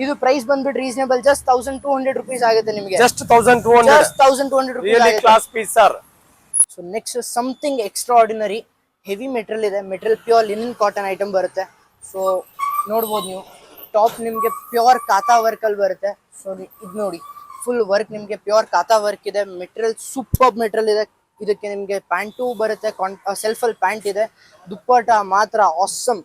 ಇದು ಪ್ರೈಸ್ ಬಂದ್ಬಿಟ್ಟು ರೀಸನೇಬಲ್, ಜಸ್ಟ್ 1200 rupees ಆಗುತ್ತೆ ನಿಮಗೆ. Just 1200 rupees. Really class piece sir. So next something extraordinary, heavy material ಇದೆ. Material pure linen cotton item ಬರುತ್ತೆ. ಸೊ ನೋಡ್ಬೋದು ನೀವು, ಟಾಪ್ ನಿಮ್ಗೆ ಪ್ಯೂರ್ ಕಾತಾ ವರ್ಕ್ ಅಲ್ಲಿ ಬರುತ್ತೆ. ಸೊ ಇದು ನೋಡಿ, ಫುಲ್ ವರ್ಕ್ ನಿಮ್ಗೆ ಪ್ಯೂರ್ ಕಾತಾ ವರ್ಕ್ ಇದೆ. ಮೆಟೀರಿಯಲ್ ಸೂಪರ್ ಮೆಟೀರಿಯಲ್ ಇದೆ. ಇದಕ್ಕೆ ನಿಮ್ಗೆ ಪ್ಯಾಂಟು ಬರುತ್ತೆ, ಸೆಲ್ಫ್ ಅಲ್ಲಿ ಪ್ಯಾಂಟ್ ಇದೆ. ದುಪ್ಪಟ ಮಾತ್ರ ಆಸಮ್.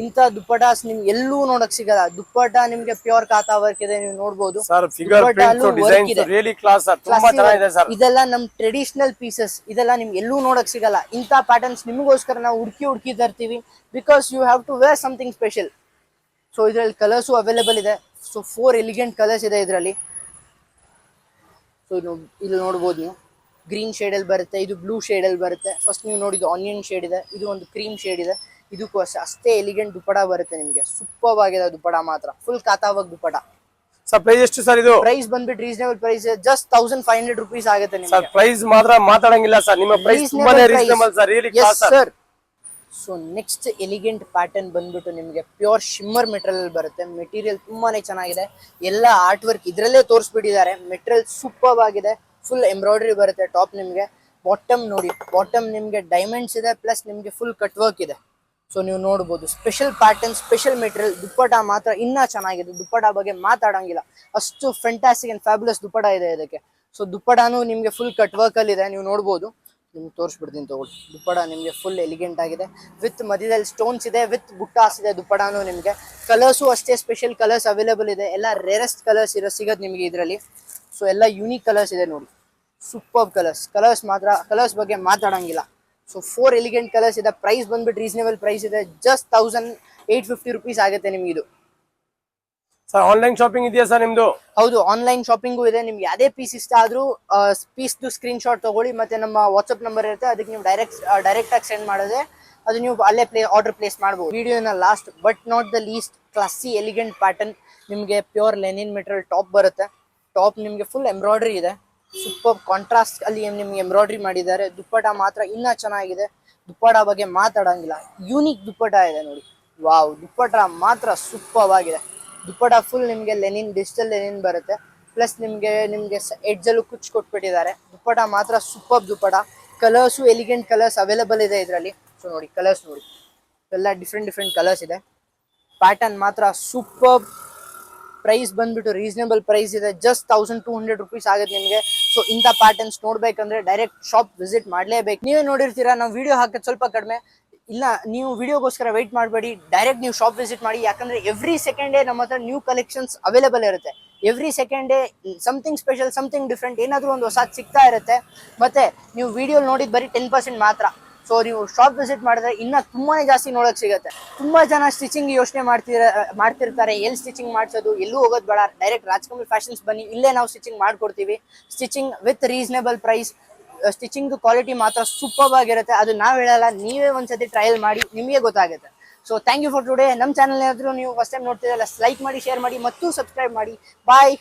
ಇಂಥ ದುಪ್ಪಟಾಸ್ ನಿಮ್ಗೆ ಎಲ್ಲೂ ನೋಡಕ್ ಸಿಗಲ್ಲ. ದುಪ್ಪಟ ನಿಮ್ಗೆ ಪ್ಯೂರ್ ಕಾತಾ ವರ್ಕ್ ಇದೆ, ನೀವು ನೋಡ್ಬೋದು. ಇದೆಲ್ಲ ನಮ್ ಟ್ರೆಡಿಷನಲ್ ಪೀಸಸ್, ಇದೆಲ್ಲ ನಿಮ್ಗೆ ಎಲ್ಲೂ ನೋಡಕ್ ಸಿಗಲ್ಲ. ಇಂಥ ಪ್ಯಾಟರ್ನ್ಸ್ ನಿಮಗೋಸ್ಕರ ನಾವು ಹುಡುಕಿ ತರ್ತೀವಿ, because you have to wear something special. So ಇದ್ರಲ್ಲಿ ಕಲರ್ಸು ಅವೈಲೇಬಲ್ ಇದೆ. ಸೊ 4 ಎಲಿಗೆಂಟ್ ಕಲರ್ಸ್ ಇದೆ ಇದರಲ್ಲಿ. ಸೊ ಇಲ್ಲಿ ನೋಡ್ಬೋದು ನೀವು, ಗ್ರೀನ್ ಶೇಡ್ ಅಲ್ಲಿ ಬರುತ್ತೆ, ಇದು ಬ್ಲೂ ಶೇಡ್ ಅಲ್ಲಿ ಬರುತ್ತೆ. ಫಸ್ಟ್ ನೀವು ನೋಡಿದ್ದು ಆನಿಯನ್ ಶೇಡ್ ಇದೆ, ಇದು ಒಂದು ಕ್ರೀಮ್ ಶೇಡ್ ಇದೆ. ಇದಕ್ಕೂ ಅಷ್ಟೇ ಎಲಿಗೆಂಟ್ ದುಪ್ಪಡ ಬರುತ್ತೆ ನಿಮಗೆ. ಸೂಪರ್ ಆಗಿದೆ ದುಪ್ಪಡ ಮಾತ್ರ, ಫುಲ್ ಕಾತಾವಾಗ ದುಪ್ಪಡ. ಸರ್ ಪ್ರೈಸ್ ಎಷ್ಟು ಸರ್ ಇದು? ಪ್ರೈಸ್ ಬಂದ್ಬಿಟ್ಟು ರೀಸನೇಬಲ್ ಪ್ರೈಸ್, ಜಸ್ಟ್ 1500 rupees ಆಗುತ್ತೆ ನಿಮಗೆ. ಸರ್ ಪ್ರೈಸ್ ಮಾತ್ರ ಮಾತಾಡಂಗಿಲ್ಲ ಸರ್, ನಿಮ್ಮ ಪ್ರೈಸ್ ತುಂಬಾನೇ reasonable sir, really class sir. So next elegant pattern ಬಂದ್ಬಿಟ್ಟು ನಿಮಗೆ ಪ್ಯೂರ್ ಶಿಮ್ಮರ್ ಮೆಟೀರಿಯಲ್ ಬರುತ್ತೆ. ಮೆಟೀರಿಯಲ್ ತುಂಬಾನೇ ಚೆನ್ನಾಗಿದೆ, ಎಲ್ಲ ಆರ್ಟ್ ವರ್ಕ್ ಇದ್ರಲ್ಲೇ ತೋರಿಸ್ಬಿಟ್ಟಿದ್ದಾರೆ. ಮೆಟೀರಿಯಲ್ ಸೂಪರ್ ಆಗಿದೆ, ಫುಲ್ ಎಂಬ್ರಾಯ್ಡ್ರಿ ಬರುತ್ತೆ. ಟಾಪ್ ನಿಮಗೆ ಬಾಟಮ್ ನೋಡಿ, ಬಾಟಮ್ ನಿಮಗೆ ಡೈಮಂಡ್ಸ್ ಇದೆ, ಪ್ಲಸ್ ನಿಮಗೆ ಫುಲ್ ಕಟ್ ವರ್ಕ್ ಇದೆ. ಸೊ ನೀವು ನೋಡ್ಬೋದು, special pattern, special material. Dupatta ಮಾತ್ರ ಇನ್ನ ಚೆನ್ನಾಗಿದೆ, ದುಪ್ಪಟ ಬಗ್ಗೆ ಮಾತಾಡಂಗಿಲ್ಲ, ಅಷ್ಟು ಫ್ಯಾಂಟಾಸ್ಟಿಕ್ ಅಂಡ್ ಫ್ಯಾಬುಲಸ್ ದುಪ್ಪಟ ಇದೆ ಇದಕ್ಕೆ. ಸೊ ದುಪ್ಪಟನು ನಿಮಗೆ ಫುಲ್ ಕಟ್ ವರ್ಕ್ ಅಲ್ಲಿ ಇದೆ, ನೀವು ನೋಡ್ಬೋದು. ನಿಮ್ಗೆ ತೋರಿಸ್ಬಿಡ್ತೀನಿ ತಗೊಳ್ಳಿ. ದುಪ್ಪಡ ನಿಮಗೆ ಫುಲ್ ಎಲಿಗೆಂಟ್ ಆಗಿದೆ, ವಿತ್ ಮಧ್ಯದಲ್ಲಿ ಸ್ಟೋನ್ಸ್ ಇದೆ, ವಿತ್ ಬುಟ್ಟಾಸ್ ಇದೆ. ದುಪ್ಪಡನು ನಿಮಗೆ ಕಲರ್ಸು ಅಷ್ಟೇ ಸ್ಪೆಷಲ್ ಕಲರ್ಸ್ ಅವೈಲೇಬಲ್ ಇದೆ. ಎಲ್ಲ ರೇರೆಸ್ಟ್ ಕಲರ್ಸ್ ಸಿಗೋದು ನಿಮಗೆ ಇದರಲ್ಲಿ. ಸೊ ಎಲ್ಲ ಯೂನಿಕ್ ಕಲರ್ಸ್ ಇದೆ ನೋಡಿ, ಸೂಪರ್ ಕಲರ್ಸ್ ಬಗ್ಗೆ ಮಾತಾಡಂಗಿಲ್ಲ. ಸೊ 4 ಎಲಿಗೆಂಟ್ ಕಲರ್ಸ್ ಇದೆ. ಪ್ರೈಸ್ ಬಂದ್ಬಿಟ್ಟು ರೀಸನೇಬಲ್ ಪ್ರೈಸ್ ಇದೆ, ಜಸ್ಟ್ 1850 rupees ಆಗುತ್ತೆ ನಿಮ್ಗೆ ಇದು. ಸರ್ ಆನ್ಲೈನ್ ಶಾಪಿಂಗ್ ಇದೆಯಾ ಸರ್ ನಿಮ್ದು? ಹೌದು, ಆನ್ಲೈನ್ ಶಾಪಿಂಗು ಇದೆ. ನಿಮ್ಗೆ ಯಾವ್ದೇ ಪೀಸ್ ಇಷ್ಟ ಆದ್ರೂ ಪೀಸ್ದು ಸ್ಕ್ರೀನ್ ಶಾಟ್ ತಗೊಳ್ಳಿ, ಮತ್ತೆ ನಮ್ಮ ವಾಟ್ಸ್ಆಪ್ ನಂಬರ್ ಇರುತ್ತೆ, ಅದಕ್ಕೆ ನೀವು ಡೈರೆಕ್ಟ್ ಆಗಿ ಸೆಂಡ್ ಮಾಡಿದ್ರೆ ಅದು ನೀವು ಅಲ್ಲೇ ಆರ್ಡರ್ ಪ್ಲೇಸ್ ಮಾಡ್ಬೋದು. ವಿಡಿಯೋನ last but not the least classy elegant pattern, ನಿಮಗೆ ಪ್ಯೂರ್ ಲೆನಿನ್ ಮೆಟೀರಿಯಲ್ ಟಾಪ್ ಬರುತ್ತೆ. ಟಾಪ್ ನಿಮಗೆ ಫುಲ್ ಎಂಬ್ರಾಯ್ಡ್ರಿ ಇದೆ, ಸೂಪರ್ ಕಾಂಟ್ರಾಸ್ಟ್ ಅಲ್ಲಿ ನಿಮ್ಗೆ ಎಂಬ್ರಾಯ್ಡ್ರಿ ಮಾಡಿದ್ದಾರೆ. ದುಪ್ಪಟ ಮಾತ್ರ ಇನ್ನ ಚೆನ್ನಾಗಿದೆ, ದುಪ್ಪಟ ಬಗ್ಗೆ ಮಾತಾಡಂಗಿಲ್ಲ, ಯೂನಿಕ್ ದುಪ್ಪಟ ಇದೆ ನೋಡಿ. ವಾವ್, ದುಪ್ಪಟ ಮಾತ್ರ ಸೂಪರ್ ಆಗಿದೆ. ದುಪ್ಪಟ ಫುಲ್ ನಿಮಗೆ ಲೆನಿನ್, ಡಿಜಿಟಲ್ ಲೆನಿನ್ ಬರುತ್ತೆ. ಪ್ಲಸ್ ನಿಮಗೆ ಎಡ್ಜಲ್ಲೂ ಕುಚ್ ಕೊಟ್ಬಿಟ್ಟಿದ್ದಾರೆ. ದುಪ್ಪಟ ಮಾತ್ರ super dupatta. Colours elegant colours available ಇದೆ ಇದರಲ್ಲಿ. ಸೊ ನೋಡಿ ಕಲರ್ಸ್ ನೋಡಿ, ಎಲ್ಲ ಡಿಫ್ರೆಂಟ್ ಕಲರ್ಸ್ ಇದೆ. ಪ್ಯಾಟರ್ನ್ ಮಾತ್ರ ಸೂಪರ್. ಪ್ರೈಸ್ ಬಂದ್ಬಿಟ್ಟು ರೀಸನೇಬಲ್ ಪ್ರೈಸ್ ಇದೆ, ಜಸ್ಟ್ 1200 ರುಪೀಸ್ ಆಗುತ್ತೆ ನಿಮಗೆ. ಸೊ ಇಂಥ ಪ್ಯಾಟರ್ನ್ಸ್ ನೋಡ್ಬೇಕಂದ್ರೆ ಡೈರೆಕ್ಟ್ ಶಾಪ್ ವಿಸಿಟ್ ಮಾಡಲೇಬೇಕು. ನೀವೇ ನೋಡಿರ್ತೀರಾ ನಾವು ವಿಡಿಯೋ ಹಾಕೋದು ಸ್ವಲ್ಪ ಕಡಿಮೆ ಇಲ್ಲ, ನೀವು ವಿಡಿಯೋಗೋಸ್ಕರ ವೆಯ್ಟ್ ಮಾಡಬೇಡಿ, ಡೈರೆಕ್ಟ್ ನೀವು ಶಾಪ್ ವಿಸಿಟ್ ಮಾಡಿ. ಯಾಕಂದ್ರೆ ಎವ್ರಿ ಸೆಕೆಂಡ್ ಡೇ ನಮ್ಮ ಹತ್ರ ನ್ಯೂ ಕಲೆಕ್ಷನ್ಸ್ ಅವೈಲೇಬಲ್ ಇರುತ್ತೆ. Every second day something special, something different, ಏನಾದರೂ ಒಂದು ಹೊಸ ಸಿಗ್ತಾ ಇರುತ್ತೆ. ಮತ್ತೆ ನೀವು ವಿಡಿಯೋ ನೋಡಿದ್ ಬರೀ 10% ಮಾತ್ರ. ಸೊ ನೀವು ಶಾಪ್ ವಿಸಿಟ್ ಮಾಡಿದ್ರೆ ಇನ್ನ ತುಂಬಾನೇ ಜಾಸ್ತಿ ನೋಡಕ್ ಸಿಗುತ್ತೆ. ತುಂಬಾ ಜನ ಸ್ಟಿಚಿಂಗ್ ಯೋಚನೆ ಮಾಡ್ತಿರ್ತಾರೆ, ಎಲ್ಲಿ ಸ್ಟಿಚಿಂಗ್ ಮಾಡಿಸೋದು, ಎಲ್ಲೂ ಹೋಗೋದು ಬೇಡ, ಡೈರೆಕ್ಟ್ ರಾಜ್ಕಮಲ್ ಫ್ಯಾಷನ್ಸ್ ಬನ್ನಿ, ಇಲ್ಲೇ ನಾವು ಸ್ಟಿಚಿಂಗ್ ಮಾಡ್ಕೊಡ್ತೀವಿ. Stitching with reasonable price. Stitching quality ಮಾತ್ರ ಸೂಪರ್ ಆಗಿರುತ್ತೆ. ಅದು ನಾವು ಹೇಳಲ್ಲ, ನೀವೇ ಒಂದ್ಸತಿ ಟ್ರಯಲ್ ಮಾಡಿ ನಿಮಗೆ ಗೊತ್ತಾಗುತ್ತೆ. So thank you for today. ನಮ್ಮ ಚಾನಲ್ ಏನಾದರೂ ನೀವು ಫಸ್ಟ್ ಟೈಮ್ ನೋಡ್ತಿರಲ್ಲ, ಲೈಕ್ ಮಾಡಿ, ಶೇರ್ ಮಾಡಿ ಮತ್ತು ಸಬ್ಸ್ಕ್ರೈಬ್ ಮಾಡಿ. ಬಾಯ್.